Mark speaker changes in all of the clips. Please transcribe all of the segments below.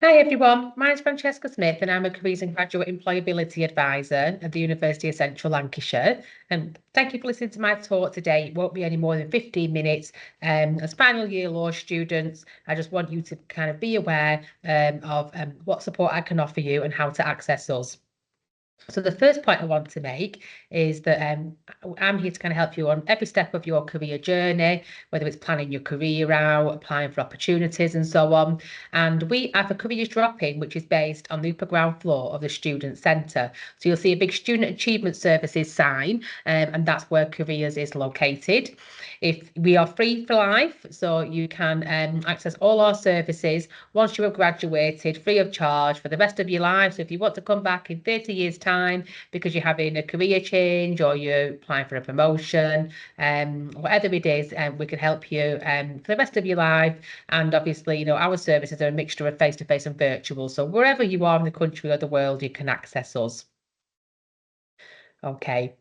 Speaker 1: Hi everyone, my name's Francesca Smith and I'm a Careers and Graduate Employability Advisor at the University of Central Lancashire. And thank you for listening to my talk today. It won't be any more than 15 minutes. As final year law students, I just want you to kind of be aware of what support I can offer you and how to access us. So the first point I want to make is that I'm here to kind of help you on every step of your career journey, whether it's planning your career out, applying for opportunities and so on. And we have a careers drop-in, which is based on the upper ground floor of the student centre. So you'll see a big student achievement services sign, and that's where careers is located. If we are free for life, so you can access all our services once you have graduated free of charge for the rest of your life. So if you want to come back in 30 years time because you're having a career change or you're applying for a promotion, whatever it is, we can help you for the rest of your life. And obviously, our services are a mixture of face-to-face and virtual. So wherever you are in the country or the world, you can access us. Okay.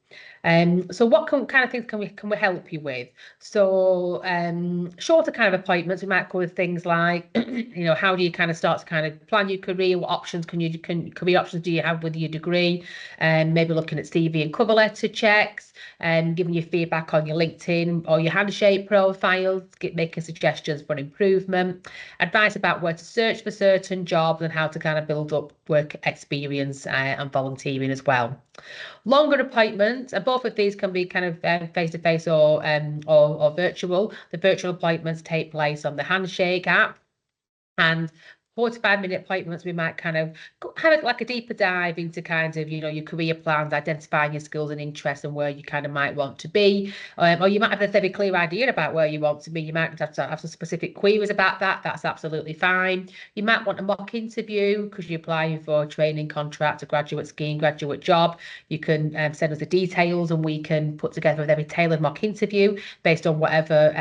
Speaker 1: So what kind of things can we help you with? So shorter kind of appointments, we might cover things like, how do you kind of start to kind of plan your career? What options career options do you have with your degree? Maybe looking at CV and cover letter checks, and giving you feedback on your LinkedIn or your handshake profiles, making suggestions for improvement, advice about where to search for certain jobs and how to kind of build up work experience and volunteering as well. Longer appointments, and both of these can be kind of face to face or virtual. The virtual appointments take place on the Handshake app, and 45-minute appointments, we might kind of have like a deeper dive into kind of, your career plans, identifying your skills and interests and where you kind of might want to be. Or you might have a very clear idea about where you want to be. You might have to have some specific queries about that. That's absolutely fine. You might want a mock interview because you're applying for a training contract, a graduate scheme, graduate job. You can send us the details and we can put together a very tailored mock interview based on whatever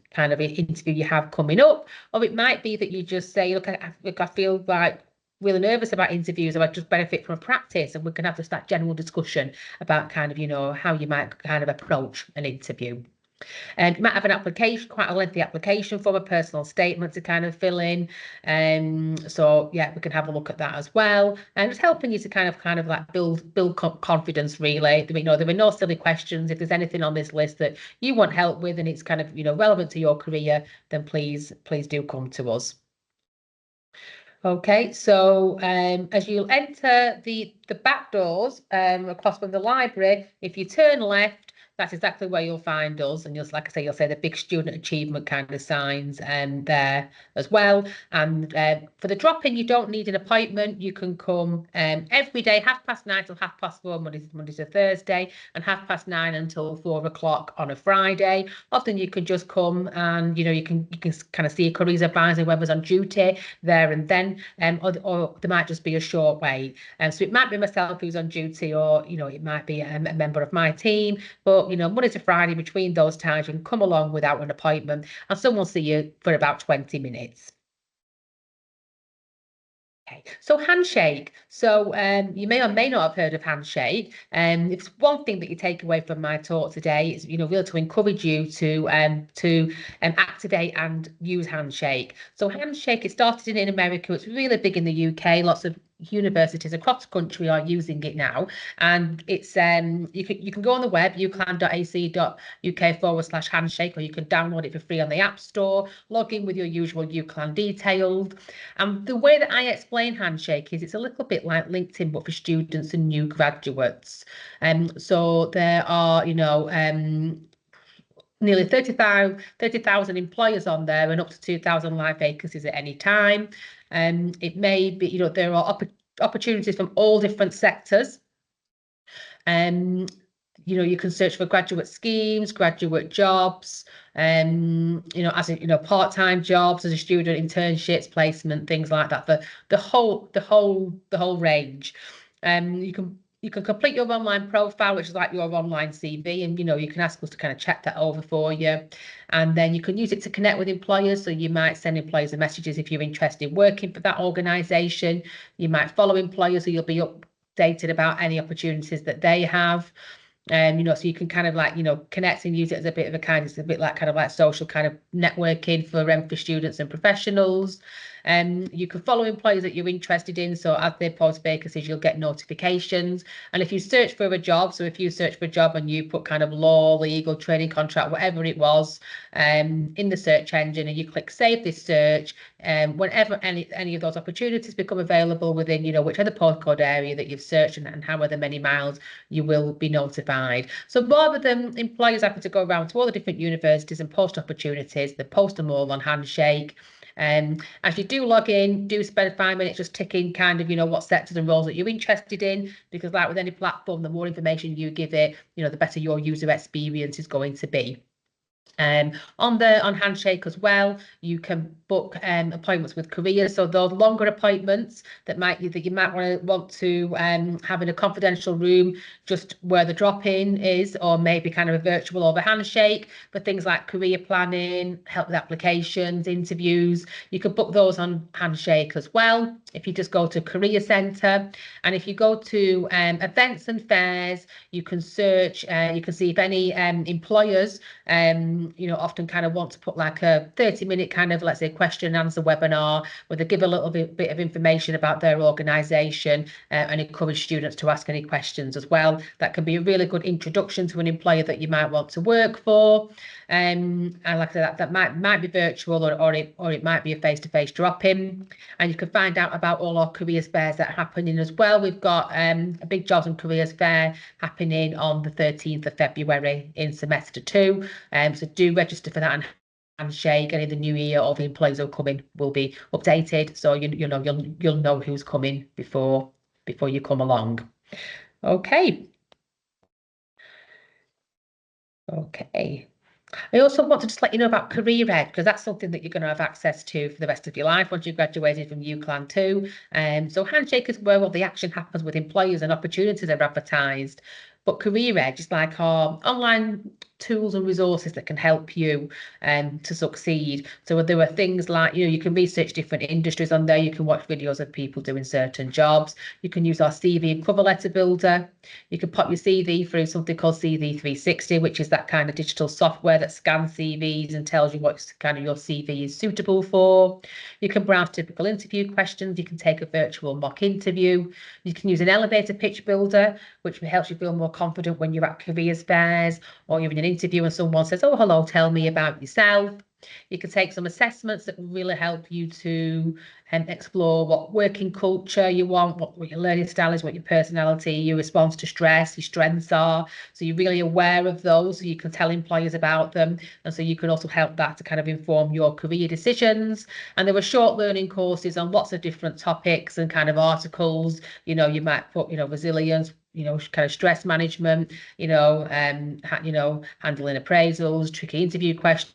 Speaker 1: kind of interview you have coming up. Or it might be that you just say, look, I feel like really nervous about interviews, or I just benefit from a practice, and we can have just that general discussion about kind of, how you might kind of approach an interview. You might have an application, quite a lengthy application form, a personal statement to kind of fill in. So yeah, we can have a look at that as well. And just helping you to kind of like build confidence really. There are no silly questions. If there's anything on this list that you want help with and it's kind of, relevant to your career, then please do come to us. Okay, so as you'll enter the back doors across from the library, if you turn left, that's exactly where you'll find us. And like I say, you'll see the big student achievement kind of signs there as well. And for the drop-in, you don't need an appointment. You can come every day, 9:30 till 4:30, Monday to Thursday, and 9:30 until 4 o'clock on a Friday. Often you can just come and you can kind of see a careers advisor, whoever's on duty there and then, or there might just be a short wait. So it might be myself who's on duty, or it might be a member of my team. But Monday to Friday, between those times, you can come along without an appointment, and someone will see you for about 20 minutes. Okay, so Handshake. So you may or may not have heard of Handshake. It's one thing that you take away from my talk today. It's really to encourage you to activate and use Handshake. So Handshake, it started in America. It's really big in the UK. Lots of universities across the country are using it now, and it's you can go on the web uclan.ac.uk/handshake, or you can download it for free on the App Store. Log in with your usual UCLan details. And the way that I explain Handshake is it's a little bit like LinkedIn, but for students and new graduates. So there are, nearly 30,000 employers on there and up to 2,000 live vacancies at any time. It may be, there are opportunities from all different sectors. You can search for graduate schemes, graduate jobs, as part-time jobs, as a student, internships, placement, things like that. The whole range. You can complete your online profile, which is like your online CV, and you can ask us to kind of check that over for you. And then you can use it to connect with employers. So you might send employers messages if you're interested in working for that organisation. You might follow employers, so you'll be updated about any opportunities that they have. So you can kind of like, connect and use it as it's a bit like kind of like social kind of networking for students and professionals. You can follow employers that you're interested in. So as they post vacancies, you'll get notifications. And if you search for a job, so if you search for a job and you put kind of law, legal, training contract, whatever it was, in the search engine, and you click save this search, whenever any of those opportunities become available within, whichever postcode area that you've searched and however many miles, you will be notified. So rather than employers having to go around to all the different universities and post opportunities, they post them all on Handshake. As you do log in, do spend 5 minutes just ticking kind of, what sectors and roles that you're interested in, because like with any platform, the more information you give it, the better your user experience is going to be. On Handshake as well, you can book appointments with careers. So those longer appointments that you might want to have in a confidential room, just where the drop-in is, or maybe kind of a virtual over Handshake for things like career planning, help with applications, interviews. You can book those on Handshake as well. If you just go to Career Centre, and if you go to events and fairs, you can search. You can see if any employers often kind of want to put like a 30-minute kind of, let's say, question and answer webinar where they give a little bit of information about their organisation and encourage students to ask any questions as well. That can be a really good introduction to an employer that you might want to work for. And like I said, that might be virtual or it might be a face-to-face drop-in. And you can find out about all our careers fairs that are happening as well. We've got a big jobs and careers fair happening on the 13th of February in semester 2. So do register for that and Handshake. And in the new year, all the employees who are coming will be updated, so you'll know who's coming before you come along. Okay. I also want to just let you know about Career Ed, because that's something that you're going to have access to for the rest of your life once you've graduated from UCLan 2. So Handshake is where all the action happens with employers and opportunities are advertised. But Career Ed is like our online tools and resources that can help you to succeed. So there are things like, you can research different industries on there. You can watch videos of people doing certain jobs. You can use our CV and cover letter builder. You can pop your CV through something called CV 360, which is that kind of digital software that scans CVs and tells you what kind of your CV is suitable for. You can browse typical interview questions. You can take a virtual mock interview. You can use an elevator pitch builder, which helps you feel more confident when you're at careers fairs or you're in an interview and someone says, oh, hello, tell me about yourself. You can take some assessments that will really help you to explore what working culture you want, what your learning style is, what your personality, your response to stress, your strengths are. So you're really aware of those, so you can tell employers about them. And so you can also help that to kind of inform your career decisions. And there were short learning courses on lots of different topics and kind of articles. You might put, resilience, kind of stress management, handling appraisals, tricky interview questions,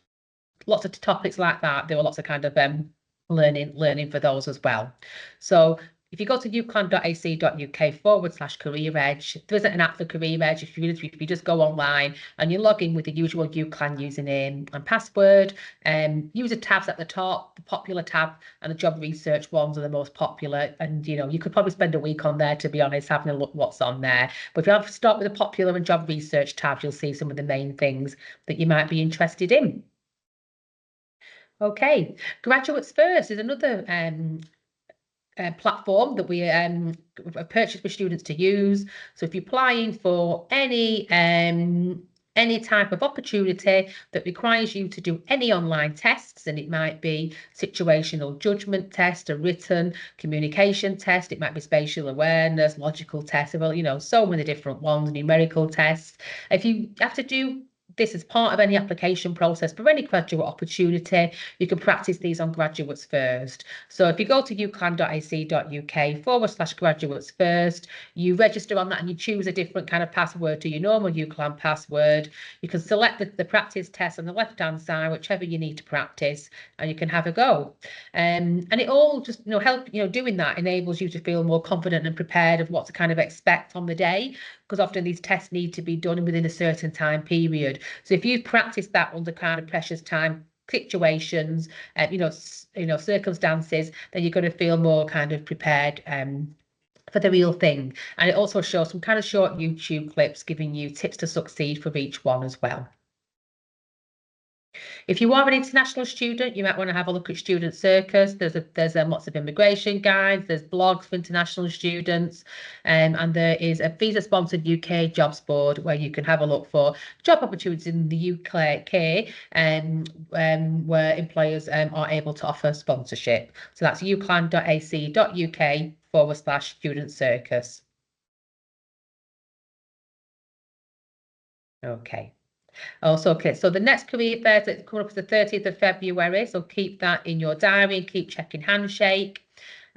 Speaker 1: lots of topics like that. There were lots of kind of learning for those as well. So if you go to uclan.ac.uk/career edge, there isn't an app for Career Edge. If you just go online and you log in with the usual UCLan username and password, user tabs at the top, the popular tab and the job research ones are the most popular. And you could probably spend a week on there, to be honest, having a look what's on there. But if you have to start with the popular and job research tabs, you'll see some of the main things that you might be interested in. Okay, Graduates First is another platform that we purchased for students to use. So if you're applying for any type of opportunity that requires you to do any online tests, and it might be situational judgment test, a written communication test, it might be spatial awareness, logical test, well, so many different ones, numerical tests. If you have to do this as part of any application process for any graduate opportunity, you can practice these on Graduates First. So if you go to uclan.ac.uk/graduates first, you register on that and you choose a different kind of password to your normal UCLan password. You can select the practice test on the left-hand side, whichever you need to practice, and you can have a go. And it all just, help, doing that enables you to feel more confident and prepared of what to kind of expect on the day, because often these tests need to be done within a certain time period. So if you practice that under kind of precious time situations, circumstances, then you're going to feel more kind of prepared for the real thing. And it also shows some kind of short YouTube clips giving you tips to succeed for each one as well. If you are an international student, you might want to have a look at Student Circus. There's lots of immigration guides, there's blogs for international students, and there is a visa-sponsored UK jobs board where you can have a look for job opportunities in the UK, where employers are able to offer sponsorship. So that's uclan.ac.uk/Student Circus. Okay. Also, okay, so the next career fair that's coming up is the 30th of February, so keep that in your diary and keep checking Handshake.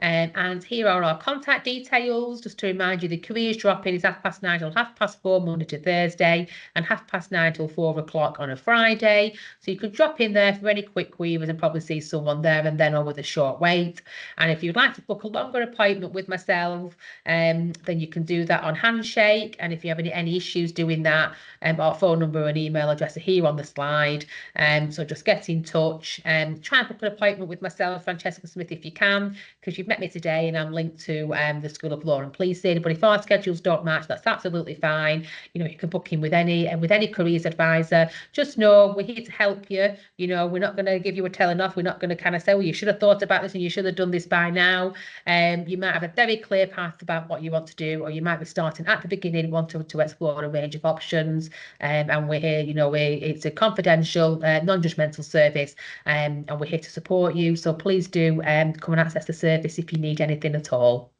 Speaker 1: And here are our contact details. Just to remind you, the careers drop-in is 9:30 till 4:30, Monday to Thursday, and 9:30 till 4 o'clock on a Friday. So you could drop in there for any quick queries and probably see someone there and then, or with a short wait. And if you'd like to book a longer appointment with myself, then you can do that on Handshake. And if you have any issues doing that, our phone number and email address are here on the slide. So just get in touch and try and book an appointment with myself, Francesca Smith, if you can, because you've met me today and I'm linked to the School of Law and Policing. But if our schedules don't match, that's absolutely fine. You know, you can book in with any careers advisor. Just know we're here to help you. You know, we're not going to give you a telling off. We're not going to kind of say, well, you should have thought about this and you should have done this by now. You might have a very clear path about what you want to do, or you might be starting at the beginning, wanting to explore a range of options. And we're here, you know, it's a confidential, non-judgmental service, and we're here to support you. So please do come and access the service if you need anything at all.